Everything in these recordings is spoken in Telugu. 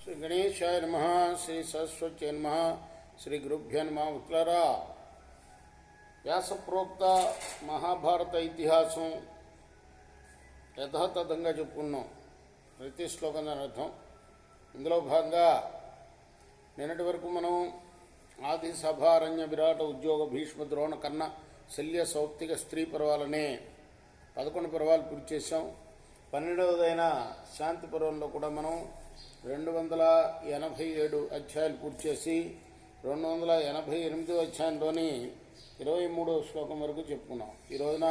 శ్రీ గణేశాయ నమః. శ్రీ సరస్వతి నమః. శ్రీ గురుభ్యో నమః. మిత్రులారా, వ్యాసప్రోక్త మహాభారత ఇతిహాసం యథాతథంగా చెప్పుకున్నాం. ప్రతి శ్లోకం దాని అర్థం. ఇందులో భాగంగా నిన్నటి వరకు మనం ఆది సభారణ్య విరాట ఉద్యోగ భీష్మ ద్రోణ కన్న శల్య సౌప్తిక స్త్రీ పర్వాలనే 11 పర్వాలు పూర్తి చేసాం. 12వదైన శాంతి పర్వంలో కూడా మనం 287 అధ్యాయాలు పూర్తి చేసి 288వ అధ్యాయంలోని 23వ శ్లోకం వరకు చెప్పుకున్నాం. ఈ రోజున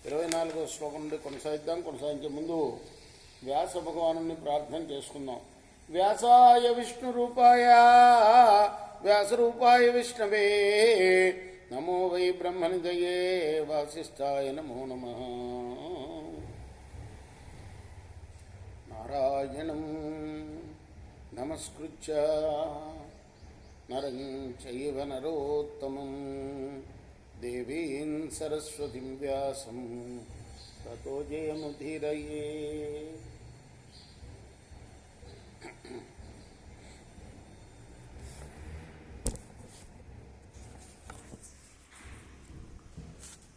24వ శ్లోకం నుండి కొనసాగిద్దాం. కొనసాగించే ముందు వ్యాస భగవాను ప్రార్థన చేసుకుందాం. వ్యాసాయ విష్ణు రూపాయ వ్యాసరూపాయ విష్ణవే నమో వై బ్రహ్మనిధయే వాసిష్ఠాయ నమో నమః. నారాయణం నమస్కృత్య నరం చైవ నరోత్తమం దేవీం సరస్వతిం వ్యాసం తతో జయముదీరయే.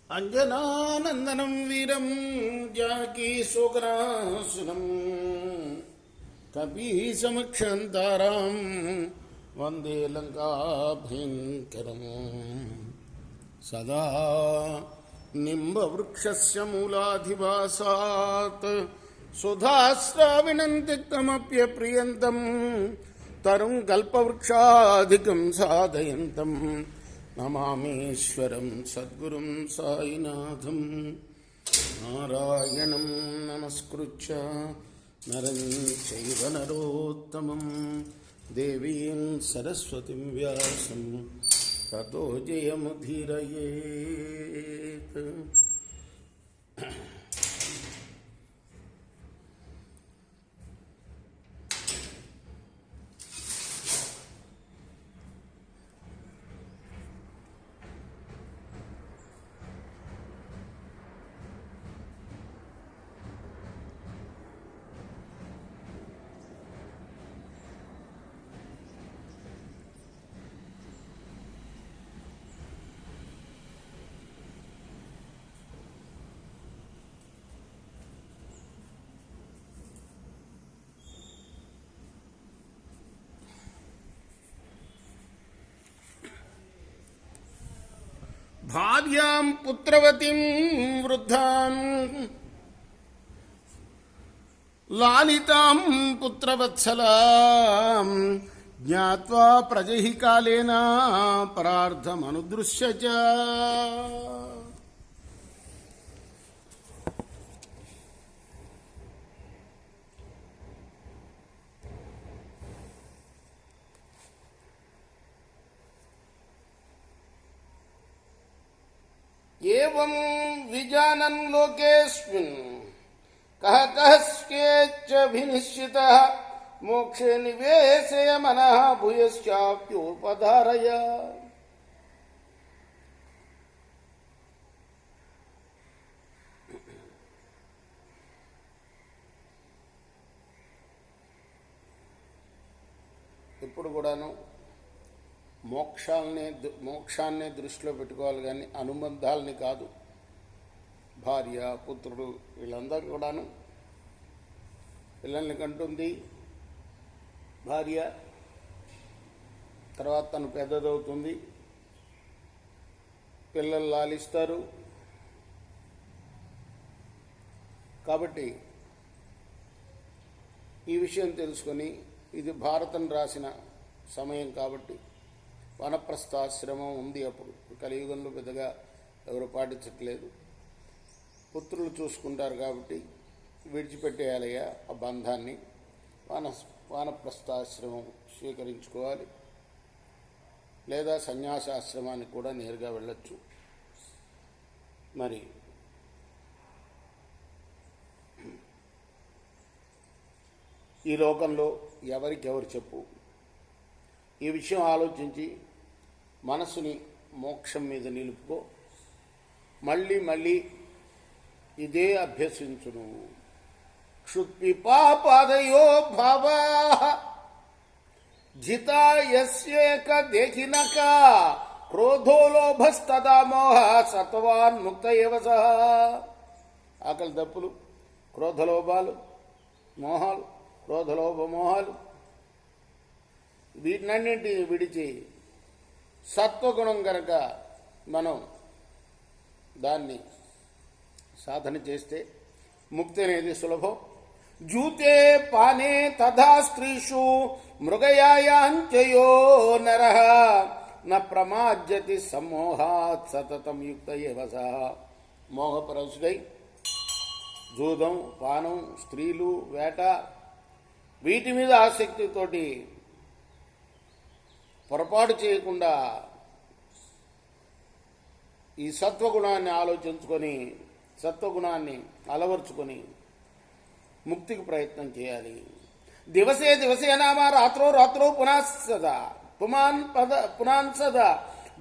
అంజనానందనం వీరం జానకీ శోకనాశనం కపీసమక్షంతారాం వందే లంకాభయంకరం. సదా నింబవృక్షస్య మూలాధివాసాత్ సుధాస్రావిణం తిక్తమప్యప్రియంతం తరుం కల్పవృక్షాధికం సాధయంతం నమామీశ్వరం సద్గురుం సాయినాథం. నారాయణం నమస్కృత్య నరం చైవ నరోత్తమం దేవీం సరస్వతిం వ్యాసం తతో జయముదీరయేత్. భార్యాం పుత్రవతిం వృద్ధాం లాలితాం పుత్రవత్సలాం జ్ఞాత్వా ప్రజహి కాలేన పరార్థమనుదృశ్య చ. ఏవం విజానన్ లోకేస్మిన్ కః కస్యేచ్ఛభినిశ్చితః మోక్షే నివేశయ మనః భూయశ్చాప్యోపధారయ. ఇప్పుడు కూడాను మోక్షాన్నే దృష్టిలో పెట్టుకోవాలి, కానీ అనుబంధాలని కాదు. భార్య పుత్రుడు వీళ్ళందరూ కూడాను పిల్లల్ని కంటుంది. భార్య తర్వాత తను పెద్దదవుతుంది, పిల్లలు లాలిస్తారు. కాబట్టి ఈ విషయం తెలుసుకొని, ఇది భారతం రాసిన సమయం కాబట్టి వనప్రస్థాశ్రమం ఉంది. అప్పుడు కలియుగంలో పెద్దగా ఎవరు పాటించట్లేదు. పుత్రులు చూసుకుంటారు కాబట్టి విడిచిపెట్టేయాలయ్యా ఆ బంధాన్ని. వానప్రస్థాశ్రమం స్వీకరించుకోవాలి, లేదా సన్యాసాశ్రమానికి కూడా నేరుగా వెళ్ళొచ్చు. మరి ఈ లోకంలో ఎవరికెవరు చెప్పు. ఈ విషయం ఆలోచించి మనసుని మోక్షం మీద నిలుపుకో. మళ్ళీ మళ్ళీ ఇదే అభ్యసించును. క్షుత్పిపాపాదయో భావా జితా యస్యేక దేఖినక క్రోధో లోభస్తదా మోహ సత్వాన్ ముక్త ఏవ సహ. ఆకలి దప్పులు, క్రోధలోభాలు, మోహాలు, క్రోధలోభ మోహాలు వీటినన్నింటినీ విడిచి సత్వగుణం కనుక మనం దాన్ని సాధన చేస్తే ముక్తి అనేది సులభం. జూతే పానే తథా స్త్రీషు మృగయాయాంచయో నరః న ప్రమాజ్యతి సమ్మోహాత్ సతతం యుక్త ఏవ సహ. మోహపరసుడై జూదం, పానం, స్త్రీలు, వేట వీటి మీద ఆసక్తితోటి పొరపాటు చేయకుండా ఈ సత్వగుణాన్ని ఆలోచించుకొని సత్వగుణాన్ని అలవర్చుకొని ముక్తికి ప్రయత్నం చేయాలి. దివసే దివసే నామ రాత్రో రాత్రో పునాన్ సదా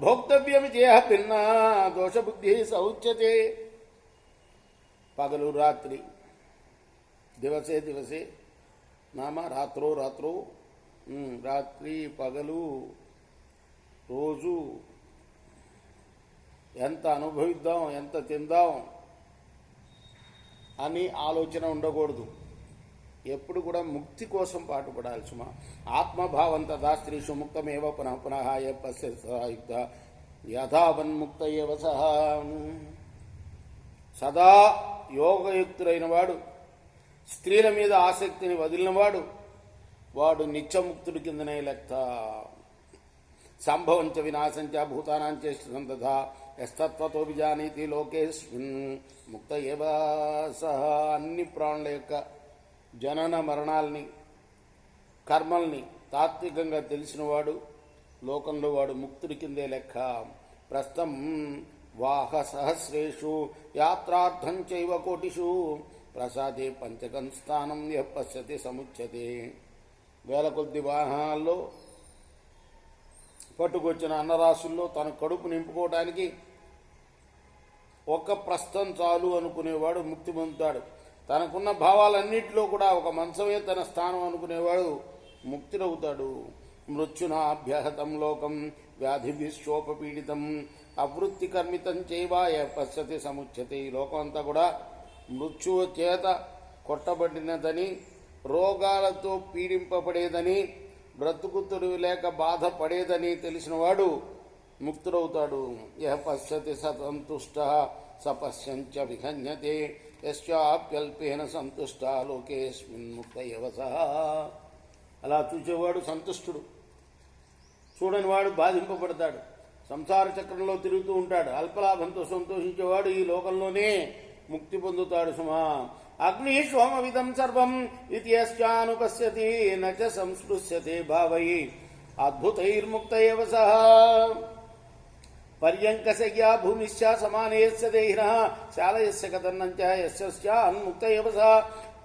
భోక్తవ్యం చేయ భిన్న దోషబుద్ధి సౌచ్యతే. పగలు రాత్రి, దివసే దివసే నామ రాత్రో రాత్రో, రాత్రి పగలు రోజు ఎంత అనుభవిద్దాం, ఎంత తిందాం అని ఆలోచన ఉండకూడదు. ఎప్పుడు కూడా ముక్తి కోసం పాటుపడాలి సుమా. ఆత్మభావం తదా స్త్రీషు ముక్తమేవ పునః పునః పశ్యుక్త యథావన్ముక్త ఏవ సహ. సదా యోగయుక్తుడైన వాడు, స్త్రీల మీద ఆసక్తిని వదిలినవాడు, వాడు నిత్యముక్తుడి కిందనే లెక్క. సంభవంచ వినాశంచ భూతానాంచ సంతథా యస్తత్వతో విజానీతి లోకేస్మిన్ ముక్త ఏవ సహ. అన్ని ప్రాణుల యొక్క జనన మరణాల్ని, కర్మల్ని తాత్వికంగా తెలిసినవాడు లోకంలో వాడు ముక్తుడి కిందే లెక్క. ప్రస్థం వాహ సహస్రేషు యాత్రార్థం చైవ కోటిషు ప్రసాదే పంచకం స్థానం యః పశ్యతి సముచ్యతే. వేల కొద్ది వాహనాల్లో పట్టుకొచ్చిన అన్నరాశుల్లో తన కడుపు నింపుకోవడానికి ఒక ప్రస్థం చాలు అనుకునేవాడు ముక్తి పొందుతాడు. తనకున్న భావాలన్నింటిలో కూడా ఒక మంచమే తన స్థానం అనుకునేవాడు ముక్తుడవుతాడు. మృత్యునాభ్యహతం లోకం వ్యాధి విశ్వోపపీడితం అవృత్తి కర్మితం చైవాయ పశ్యతి సముచ్యతే. ఈ లోకం అంతా కూడా మృత్యువు చేత కొట్టబడినదని, రోగాలతో పీడింపబడేదని, బ్రతుకుతుడు లేక బాధపడేదని తెలిసినవాడు ముక్తుడవుతాడు. యః పశ్యతి సంతుష్ట సపశ్యంచ విహన్యతే యస్యాప్యల్పేన సంతుష్ట లోకేస్మిన్ ముక్త ఏవ సహ. అలా చూసేవాడు సంతుష్టుడు, చూడని వాడు బాధింపబడతాడు. సంసార చక్రంలో తిరుగుతూ ఉంటాడు. అల్పలాభంతో సంతోషించేవాడు ఈ లోకంలోనే ముక్తి పొందుతాడు సుమా. అగ్ని సోమవిదం సర్వం ఇది యశ్చానుపశ్యతి నచ సంస్పృశ్యతే భావై అద్భుతైర్ముక్త ఏవ సహ. పర్యంకశయ్యా భూమిశ్చ సమానే యస్య దేహినః శాలయస్య కదన్నంచ యస్యాన్ముక్త ఏవ సహ.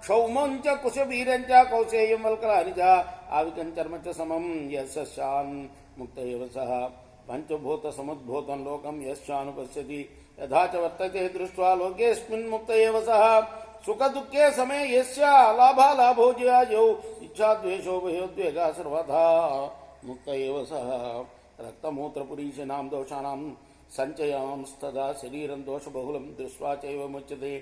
క్షౌమంచ కుశవీరంచ కౌశేయం వల్కలాని చ ఆవికం చర్మ చ సమం యస్యాన్ముక్త ఏవ సహ. పంచభూత సముద్భూతం లోకం యశ్చానుపశ్యతి యథా చ వర్తతే దృష్ట్వా లోకేస్మిన్ ముక్త ఏవ సహ. సుఖ దుఃఖే సమయ యస్య లాభాలాభో జయాజౌ ఇచ్ఛాద్వేషో భయోద్వేగా సర్వథా ముక్త ఏవ సహ. రక్తమూత్రపురీషిణాం దోషానాం సంచయాంస్తదా శరీరం దోషబహుళం దృష్ట్వా చైవ ముచ్యతే.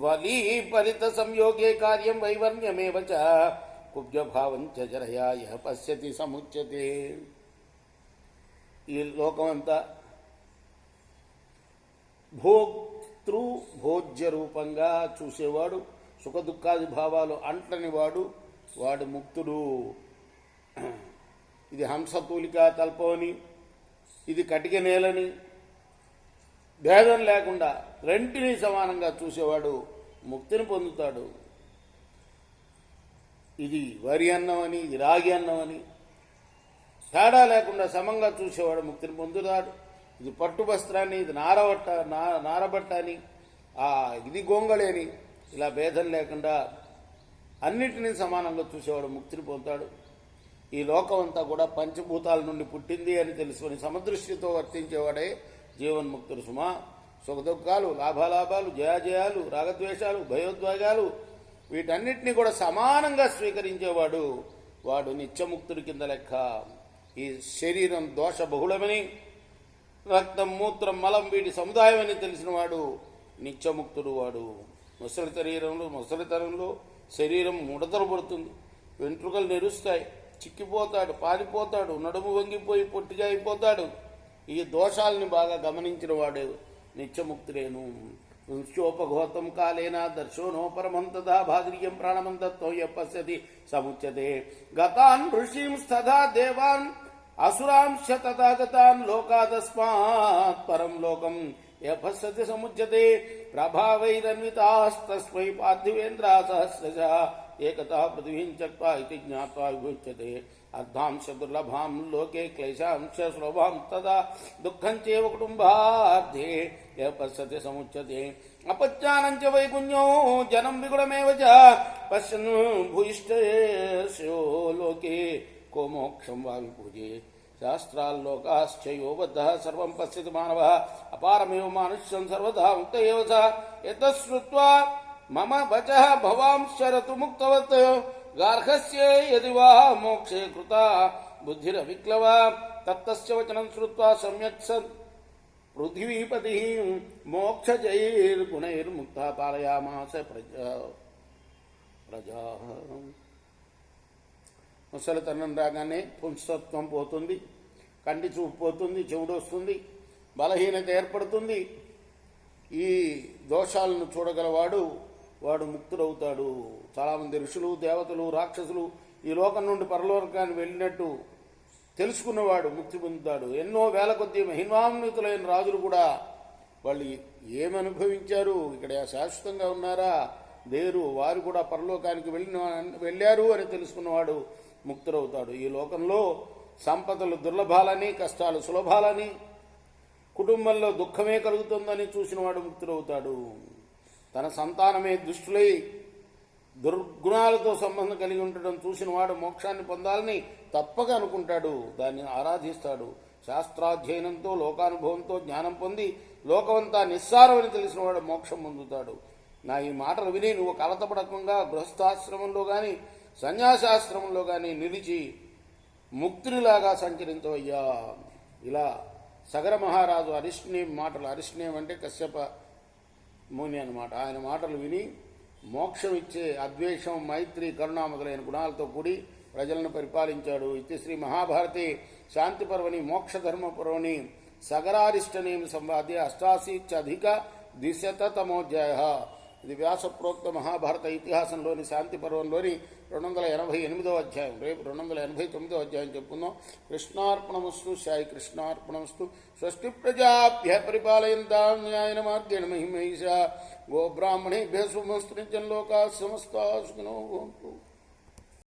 వలీపరిత సంయోగే కార్యం వైవర్ణ్యమేవ చ కుబ్జభావం చ జరయా యః పశ్యతి సముచ్యతే. ఈ లోకమంతా భోక్తృ భోజ్య రూపంగా చూసేవాడు, సుఖ దుఃఖాది భావాలు అంటని వాడు, వాడు ముక్తుడు. ఇది హంసతూలికా తల్పమని, ఇది కటిక నేలని భేదం లేకుండా రెంటిని సమానంగా చూసేవాడు ముక్తిని పొందుతాడు. ఇది వరి అన్నం అని, ఇది రాగి అన్నం అని తేడా లేకుండా సమంగా చూసేవాడు ముక్తిని పొందుతాడు. ఇది పట్టు వస్త్రాన్ని, ఇది నారబట్ట అని, ఇది గొంగళి అని, ఇలా భేదం లేకుండా అన్నిటినీ సమానంగా చూసేవాడు ముక్తిని పొందుతాడు. ఈ లోకం అంతా కూడా పంచభూతాల నుండి పుట్టింది అని తెలుసుకొని సమదృష్టితో వర్తించేవాడే జీవన్ముక్తుడు సుమా. సుఖదుఖాలు, లాభాలాభాలు, జయాజయాలు, రాగద్వేషాలు, భయోద్వేగాలు వీటన్నిటినీ కూడా సమానంగా స్వీకరించేవాడు వాడు నిత్యముక్తుడి కింద లెక్క. ఈ శరీరం దోష బహుళమని, రక్తం మూత్రం మలం వీటి సముదాయమని తెలిసిన వాడు నిత్యముక్తుడు. వాడు ముసలితనంలో శరీరం ముడతలు పడుతుంది, వెంట్రుకలు నెరుస్తాయి, చిక్కిపోతాడు, పారిపోతాడు, నడుము వంగిపోయి పొట్టిగా అయిపోతాడు. ఈ దోషాలని బాగా గమనించిన వాడు నిత్యముక్తుడేను. పుంస్యోపఘోతం కాలేన దర్శోనో పరమంతదా భాద్రియం ప్రాణమంతత్తో పశ్యతి సముచ్యతే. గతాన్ ఋషీంస్తథా దేవాన్ అసురాంశ తథాగతాన్ లోకాదస్మాత్ పరం లోకం యపశ్యతి సముచ్యతే. ప్రభావైరన్వితాస్తస్మై పార్థివేంద్రా సహస్రశ ఏకతా పృథివీం చక్వా ఇతి జ్ఞాత్వా విముచ్యతే. అర్ధాంశ దుర్లభాం లోకే క్లేశాంశ సులభాం తదా దుఃఖం చేవ కుటుంబార్థే పశ్యతి సముచ్యతే. అపజ్ఞానం చ వైగుణ్యో జనం విగుణమేవ చ పశ్యన్ భూయిష్ఠేషో లోకే కో మోక్షం వా విపూజే. శాస్త్రాల్లోకాశ్చయో బద్ధః సర్వం పశ్యతి మానవః అపారమేవ మానుష్యం సర్వదా ముక్త ఏవ స. యతశ్రుత్వా మమ వచః భవాంశరతు ముక్తవత్ గార్హస్యే యది వా మోక్షే కృతా బుద్ధిరవిక్లవ. తత్తస్య వచనం శ్రుత్వా సమ్యక్ సన్ పృథివీపతి మోక్షజైర్గుణైర్ముక్త పాలయామాస ప్రజా. ముసలితనం రాగానే పుంసత్వం పోతుంది, కంటి చూపు పోతుంది, చెవుడు వస్తుంది, బలహీనత ఏర్పడుతుంది. ఈ దోషాలను చూడగలవాడు వాడు ముక్తుడవుతాడు. చాలామంది ఋషులు, దేవతలు, రాక్షసులు ఈ లోకం నుండి పరలోకాన్ని వెళ్ళినట్టు తెలుసుకున్నవాడు ముక్తి పొందుతాడు. ఎన్నో వేల కొద్ది మహిమాన్వితులైన రాజులు కూడా వాళ్ళు ఏమనుభవించారు, ఇక్కడ శాశ్వతంగా ఉన్నారా లేరు, వారు కూడా పరలోకానికి వెళ్ళారు అని తెలుసుకున్నవాడు ముక్తుడవుతాడు. ఈ లోకంలో సంపదలు దుర్లభాలని, కష్టాలు సులభాలని, కుటుంబంలో దుఃఖమే కలుగుతుందని చూసినవాడు ముక్తుడవుతాడు. తన సంతానమే దుష్టులై దుర్గుణాలతో సంబంధం కలిగి ఉండడం చూసినవాడు మోక్షాన్ని పొందాలని తప్పక అనుకుంటాడు, దాన్ని ఆరాధిస్తాడు. శాస్త్రాధ్యయనంతో, లోకానుభవంతో జ్ఞానం పొంది లోకమంతా నిస్సారమని తెలిసినవాడు మోక్షం పొందుతాడు. నా ఈ మాటలు విని నువ్వు కలతపడకుండా గృహస్థాశ్రమంలో కానీ సన్యాసాశ్రమంలో కానీ నిలిచి ముక్తునిలాగా సంచరించవయ్యా. ఇలా సగర మహారాజు అరిష్ణేయం మాటలు, అరిష్ణేయం అంటే కశ్యప ముని అన్నమాట, ఆయన మాటలు విని మోక్షం ఇచ్చే అద్వేషం, మైత్రి, కరుణ మొదలైన గుణాలతో కూడి ప్రజలను పరిపాలించాడు. ఇది శ్రీ మహాభారతే శాంతి పర్వని మోక్షధర్మ పర్వని సగరారిష్టనేమి సంవాదే 88+200 ఇది వ్యాసప్రోక్త మహాభారత ఇతిహాసంలోని శాంతి పర్వంలోని 288వ అధ్యాయం. రేపు 289వ అధ్యాయం చెప్పుకుందాం. కృష్ణార్పణమస్తు. సాయి కృష్ణార్పణమస్తు. స్వస్తి ప్రజాభ్య పరిపాలయంతాం న్యాయేన మార్గేణ మహిమహీషా. గోబ్రాహ్మణేభ్యः శుభమస్తు. నిత్యం లోకాః సమస్తాః సుఖినో భవంతు.